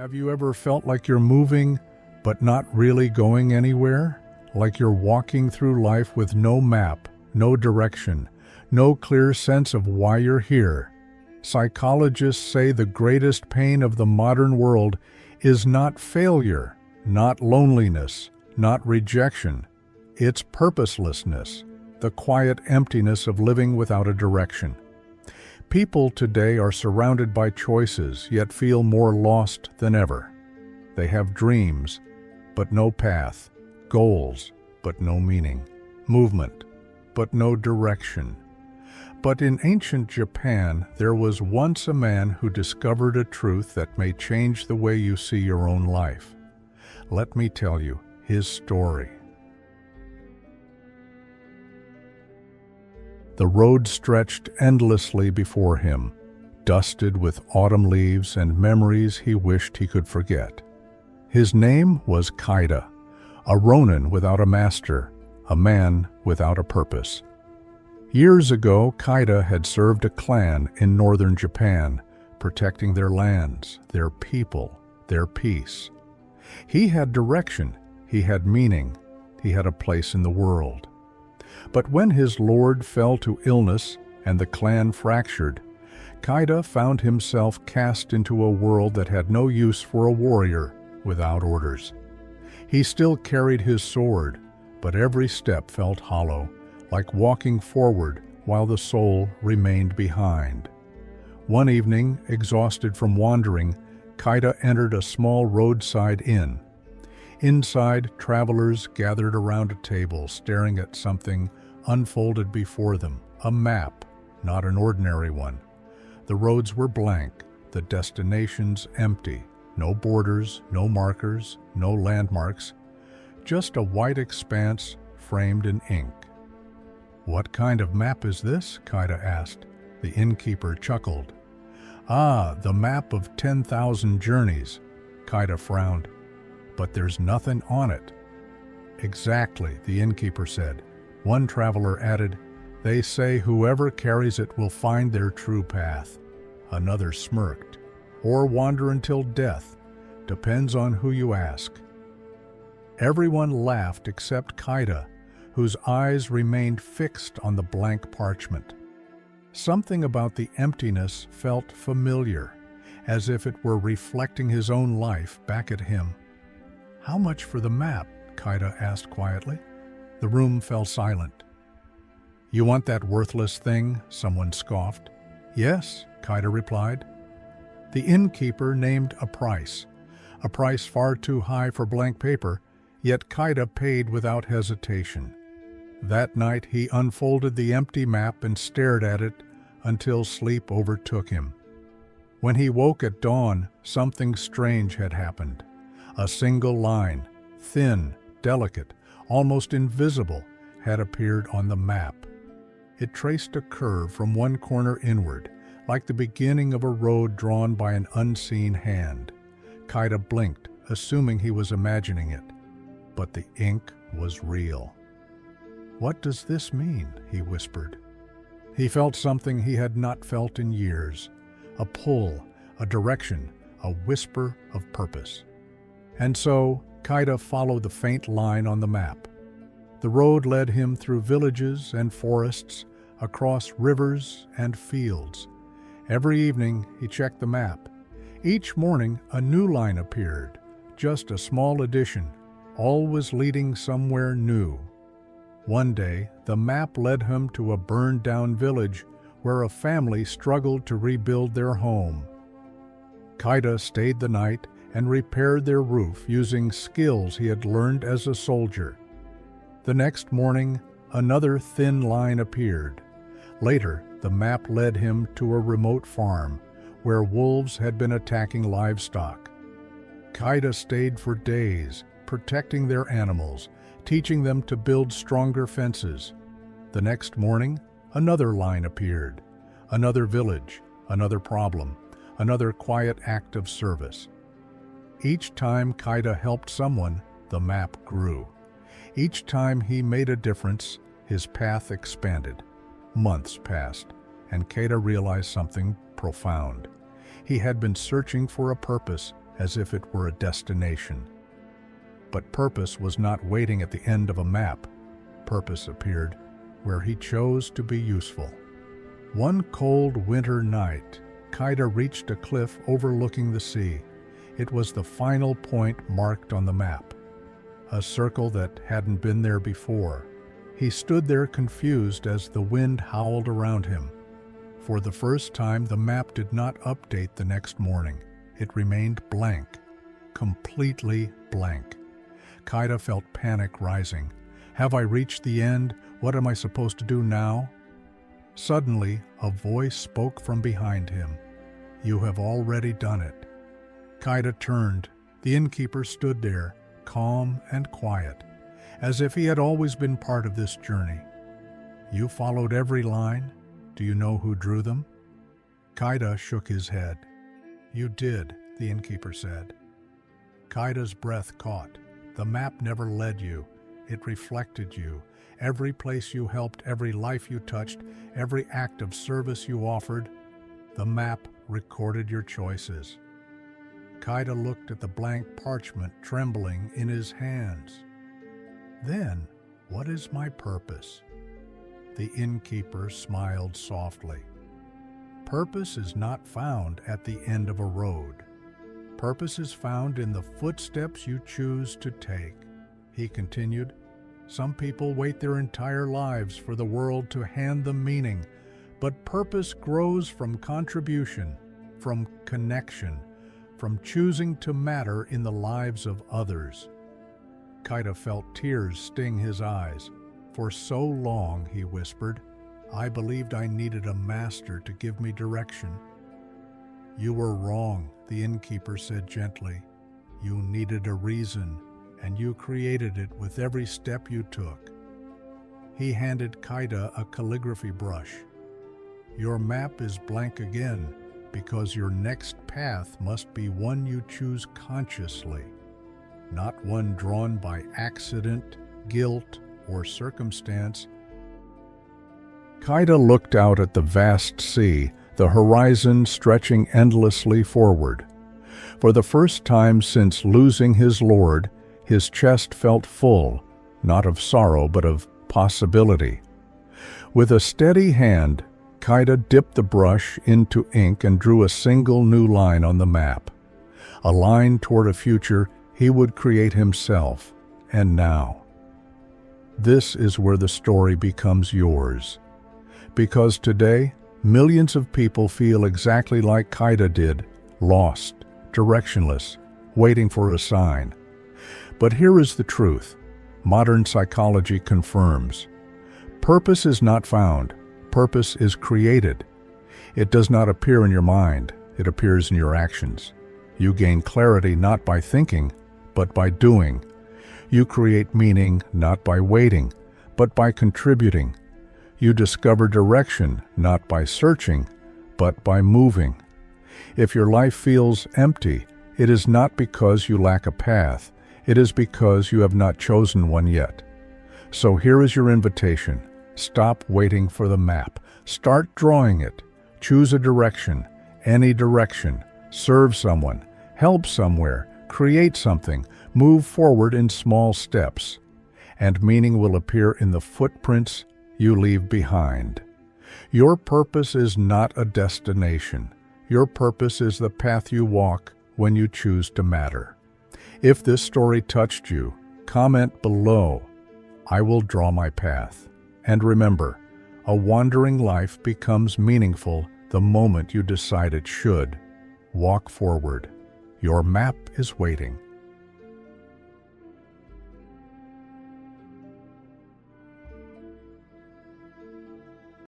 Have you ever felt like you're moving, but not really going anywhere? Like you're walking through life with no map, no direction, no clear sense of why you're here? Psychologists say the greatest pain of the modern world is not failure, not loneliness, not rejection. It's purposelessness, the quiet emptiness of living without a direction. People today are surrounded by choices, yet feel more lost than ever. They have dreams, but no path, goals, but no meaning, movement, but no direction. But in ancient Japan, there was once a man who discovered a truth that may change the way you see your own life. Let me tell you his story. The road stretched endlessly before him, dusted with autumn leaves and memories he wished he could forget. His name was Kaida, a ronin without a master, a man without a purpose. Years ago, Kaida had served a clan in northern Japan, protecting their lands, their people, their peace. He had direction, he had meaning, he had a place in the world. But when his lord fell to illness and the clan fractured, Kaida found himself cast into a world that had no use for a warrior without orders. He still carried his sword, but every step felt hollow, like walking forward while the soul remained behind. One evening, exhausted from wandering, Kaida entered a small roadside inn. Inside, travelers gathered around a table, staring at something unfolded before them, a map, not an ordinary one. The roads were blank, the destinations empty, no borders, no markers, no landmarks, just a white expanse framed in ink. "What kind of map is this?" Kaida asked. The innkeeper chuckled. "Ah, the map of 10,000 journeys." Kaida frowned. "But there's nothing on it." "Exactly," the innkeeper said. One traveler added, "They say whoever carries it will find their true path." Another smirked. "Or wander until death. Depends on who you ask." Everyone laughed except Kaida, whose eyes remained fixed on the blank parchment. Something about the emptiness felt familiar, as if it were reflecting his own life back at him. "How much for the map?" Kaida asked quietly. The room fell silent. "You want that worthless thing?" someone scoffed. "Yes," Kaida replied. The innkeeper named a price far too high for blank paper, yet Kaida paid without hesitation. That night he unfolded the empty map and stared at it until sleep overtook him. When he woke at dawn, something strange had happened. A single line, thin, delicate, almost invisible, had appeared on the map. It traced a curve from one corner inward, like the beginning of a road drawn by an unseen hand. Kaida blinked, assuming he was imagining it. But the ink was real. "What does this mean?" he whispered. He felt something he had not felt in years. A pull, a direction, a whisper of purpose. And so, Kaida followed the faint line on the map. The road led him through villages and forests, across rivers and fields. Every evening, he checked the map. Each morning, a new line appeared, just a small addition, always leading somewhere new. One day, the map led him to a burned-down village where a family struggled to rebuild their home. Kaida stayed the night and repaired their roof using skills he had learned as a soldier. The next morning, another thin line appeared. Later, the map led him to a remote farm where wolves had been attacking livestock. Kaida stayed for days, protecting their animals, teaching them to build stronger fences. The next morning, another line appeared. Another village, another problem, another quiet act of service. Each time Kaida helped someone, the map grew. Each time he made a difference, his path expanded. Months passed, and Kaida realized something profound. He had been searching for a purpose, as if it were a destination. But purpose was not waiting at the end of a map. Purpose appeared where he chose to be useful. One cold winter night, Kaida reached a cliff overlooking the sea. It was the final point marked on the map, a circle that hadn't been there before. He stood there confused as the wind howled around him. For the first time, the map did not update the next morning. It remained blank, completely blank. Kaida felt panic rising. Have I reached the end? What am I supposed to do now? Suddenly, a voice spoke from behind him. You have already done it. Kaida turned. The innkeeper stood there, calm and quiet, as if he had always been part of this journey. You followed every line? Do you know who drew them? Kaida shook his head. You did, the innkeeper said. Kaida's breath caught. The map never led you. It reflected you. Every place you helped, every life you touched, every act of service you offered, the map recorded your choices. Kaida looked at the blank parchment trembling in his hands. Then, what is my purpose? The innkeeper smiled softly. Purpose is not found at the end of a road. Purpose is found in the footsteps you choose to take. He continued, some people wait their entire lives for the world to hand them meaning, but purpose grows from contribution, from connection, from choosing to matter in the lives of others. Kaida felt tears sting his eyes. For so long, he whispered, I believed I needed a master to give me direction. You were wrong, the innkeeper said gently. You needed a reason, and you created it with every step you took. He handed Kaida a calligraphy brush. Your map is blank again, because your next path must be one you choose consciously, not one drawn by accident, guilt, or circumstance. Kaida looked out at the vast sea, the horizon stretching endlessly forward. For the first time since losing his lord, his chest felt full, not of sorrow but of possibility. With a steady hand, Kaida dipped the brush into ink and drew a single new line on the map, a line toward a future he would create himself. And now, this is where the story becomes yours. Because today, millions of people feel exactly like Kaida did, lost, directionless, waiting for a sign. But here is the truth. Modern psychology confirms. Purpose is not found. Purpose is created. It does not appear in your mind. It appears in your actions. You gain clarity not by thinking, but by doing. You create meaning not by waiting, but by contributing. You discover direction not by searching, but by moving. If your life feels empty, it is not because you lack a path. It is because you have not chosen one yet. So here is your invitation. Stop waiting for the map. Start drawing it. Choose a direction, any direction. Serve someone, help somewhere, create something. Move forward in small steps, and meaning will appear in the footprints you leave behind. Your purpose is not a destination. Your purpose is the path you walk when you choose to matter. If this story touched you, comment below. I will draw my path. And remember, a wandering life becomes meaningful the moment you decide it should. Walk forward. Your map is waiting.